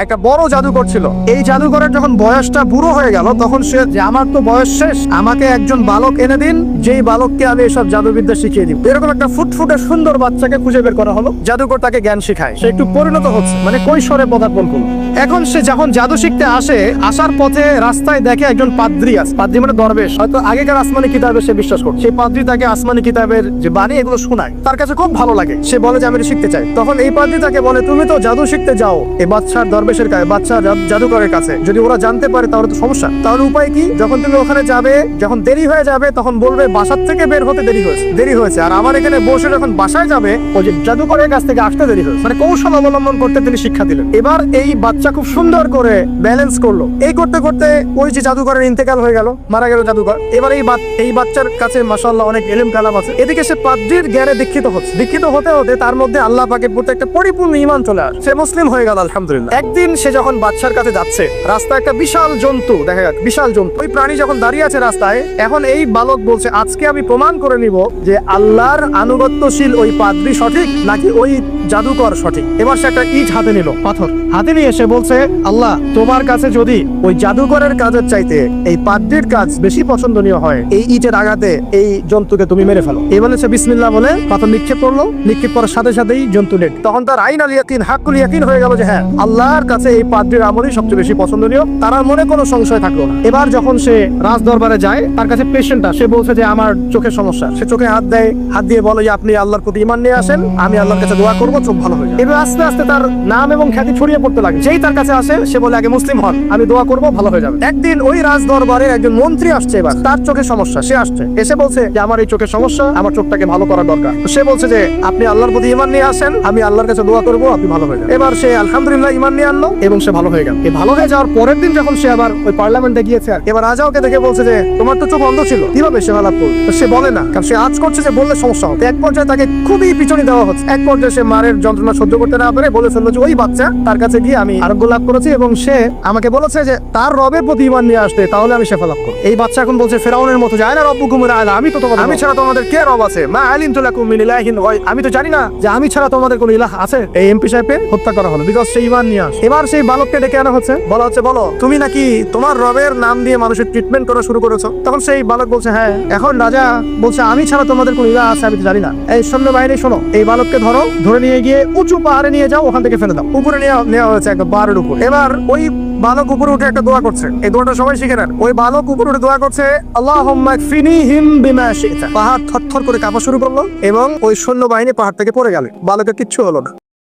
একটা বড় জাদুকর ছিল। এই জাদুকরের যখন বয়সটা বুড়ো হয়ে গেল, তখন সে যে আমার তো বয়স শেষ, আমাকে একজন বালক এনে দিন, যেই বালককে আমি এসব জাদুবিদ্যা শিখিয়ে দিব। এরকম একটা ফুটফুটে সুন্দর বাচ্চাকে খুঁজে বের করা হলো। জাদুকর তাকে জ্ঞান শিখায়, সে একটু পরিণত হচ্ছে, মানে কৈশোরে পদার্পণ করলো। এখন সে যখন জাদু শিখতে আসে, আসার পথে রাস্তায় দেখে একজন পাদ্রী আছে। পাদ্রী মানে দরবেশ, হয়তো আগেকার আসমানি কিতাবে সে বিশ্বাস করছে। সেই পাদ্রী তাকে আসমানি কিতাবের যে বাণী এগুলো শোনায়, তার কাছে খুব ভালো লাগে। সে বলে যে আমি এটা শিখতে চাই। তখন এই পাদ্রী তাকে বলে, তুমি তো জাদু শিখতে যাও এই বাচ্চার দরবেশের কাছে, বাচ্চা জাদুকরের কাছে, যদি ওরা জানতে পারে তাহলে তো সমস্যা। তাহলে উপায় কি? যখন তুমি ওখানে যাবে, যখন দেরি হয়ে যাবে, তখন বলবে বাসার থেকে বের হতে দেরি হয়েছে, আর আমার এখানে বসে যখন বাসায় যাবে, ওই যে জাদুকরের কাছ থেকে আসতে দেরি হয়েছে। মানে কৌশল অবলম্বন করতে তিনি শিক্ষা দিলেন। এবার এই বাচ্চা খুব সুন্দর করে ব্যালেন্স করলো। এই করতে করতে ওই যে জাদুকরের ইন্তেকাল হয়ে গেল, মারা গেল জাদুকর। এবার এই বাচ্চার কাছে মাশাআল্লাহ অনেক ইলম কালাম আছে। এদিকে সে পাদ্রীর জ্ঞানে দীক্ষিত হতে হতে তার মধ্যে আল্লাহ পাকের প্রতি একটা পরিপূর্ণ ঈমান চলে আসে। সে মুসলিম হয়ে গেল আলহামদুলিল্লাহ। একদিন সে যখন বাচ্চার কাছে যাচ্ছে, রাস্তায় একটা বিশাল জন্তু দেখা গেল, বিশাল জন্তু। ওই প্রাণী যখন দাঁড়িয়ে আছে রাস্তায়, এখন এই বালক বলছে, আজকে আমি প্রমাণ করে নিব যে আল্লাহর আনুগত্যশীল ওই পাদ্রী সঠিক নাকি ওই জাদুকর সঠিক। এবার সে একটা ইট হাতে নিল, পাথর হাতে নিয়ে এসে বলছে, আল্লাহ তোমার কাছে যদি ওই জাদুকরের কাজের চাইতে এই পাদ্রীর কাজ বেশি পছন্দনীয় হয়, এই ইটের আঘাতে এই জন্তুকে তুমি মেরে ফেলো। এই বলে সে বিসমিল্লাহ বলে পাথর নিক্ষেপ করলো। নিক্ষেপ করার সাথে সাথেই জন্তু ডেড। তখন তার আইন আল ইয়াকিন, হাক্কুল ইয়াকিন হয়ে গেল যে হ্যাঁ, আল্লাহর কাছে এই পাদ্রীর আমলই সবচেয়ে বেশি পছন্দনীয়। তার মনে কোনো সংশয় থাকলো না। এবার যখন সে রাজ দরবারে যায়, তার কাছে পেশেন্টটা, সে বলছে যে আমার চোখের সমস্যা। সে চোখে হাত দেয়, হাত দিয়ে বলে যে আপনি আল্লাহর প্রতি ঈমান নিয়ে আসেন, আমি আল্লাহর কাছে দোয়া করবো, চোখ ভালো হয়ে যাবে। এবার আস্তে আস্তে তার নাম এবং খ্যাতি ছড়িয়ে পড়তে লাগে। যেই তার কাছে আসে, সে বলে আগে মুসলিম হন, আমি দোয়া করবো, ভালো হয়ে যাবে। একদিন ওই রাজ দরবারের একজন মন্ত্রী আসছে, এবার তার চোখের সমস্যা। সে আসছে, এসে বলছে যে আমার এই চোখের সমস্যা, আমার চোখটাকে ভালো করার দরকার। সে বলছে যে আপনি আল্লাহর প্রতি ঈমান নিয়ে আসেন, আমি আল্লাহর কাছে দোয়া করবো, আপনি ভালো হয়ে যাবেন। এবার সে আলহামদুলিল্লাহ ঈমান নিয়ে আনলো এবং সে ভালো হয়ে গেল। এই ভালো হয়ে যাওয়ার পরের দিন যখন সে আবার ওই পার্লামেন্টে গিয়েছে, এবার রাজাওকে দেখে বলছে যে তোমার তো চোখ অন্ধ ছিল, কিভাবে সে লাভ করলো? সে বলে না, কারণ সে আজ করছে যে বললে সমস্যা হবে। এক পর্যায়ে তাকে খুবই পিছনে দেওয়া হচ্ছে। এক পর্যায়ে সে মারের যন্ত্রণা সহ্য করতে না পারে বলে ফেললো যে ওই বাচ্চা, তার কাছে গিয়ে আমি আরোগ্য লাভ করেছি এবং সে আমাকে বলেছে যে তার রবের প্রতি ঈমান নিয়ে আসতে, তাহলে আমি শেফা লাভ করব। এই বাচ্চা এখন বলছে ফেরাউনের মতো, যায় না রব্বুকুমুল আ'লা, আমি তো তোমাদের, আমি ছাড়া তোমাদের কে রব আছে? মা আলিমতু লাকুম মিন ইলাহিন গায়র, আমি তো জানি না যে আমি ছাড়া তোমাদের কোনো ইলাহ আছে। এই এমপি সাহেবকে হত্যা করা হলো বিকজ সে ঈমান নিয়ে আসে। এবার সেই বালককে ডেকে আনা হচ্ছে, বলা হচ্ছে বলো তুমি নাকি তোমার রবের নাম দিয়ে মানুষের ট্রিটমেন্ট করা শুরু করেছো? তখন সেই বালক বলছে হ্যাঁ। এখন রাজা বলছে আমি ছাড়া তোমাদের কোনো ইলাহ আছে আমি তো জানি না। এই সৈন্যবাহিনী শোনো, এই বালককে ধরে নিয়ে গিয়ে উঁচু পাহাড়ে নিয়ে যাও, ওখান থেকে ফেলে দাও। উপরে নেওয়া হয়েছে একটা পাহাড়ের উপর। এবার ওই বালক উপরে উঠে একটা দোয়া করছে, এই দোয়াটা সবাই শিখে নেন। ওই বালক উপরে উঠে দোয়া করছে, আল্লাহুম্মা কফিনিহিম বিমা শি'তা। পাহাড় থরথর করে কাঁপা শুরু করলো এবং ওই সৈন্যবাহিনী পাহাড় থেকে পড়ে গেল। বালকের কিচ্ছু হলো না।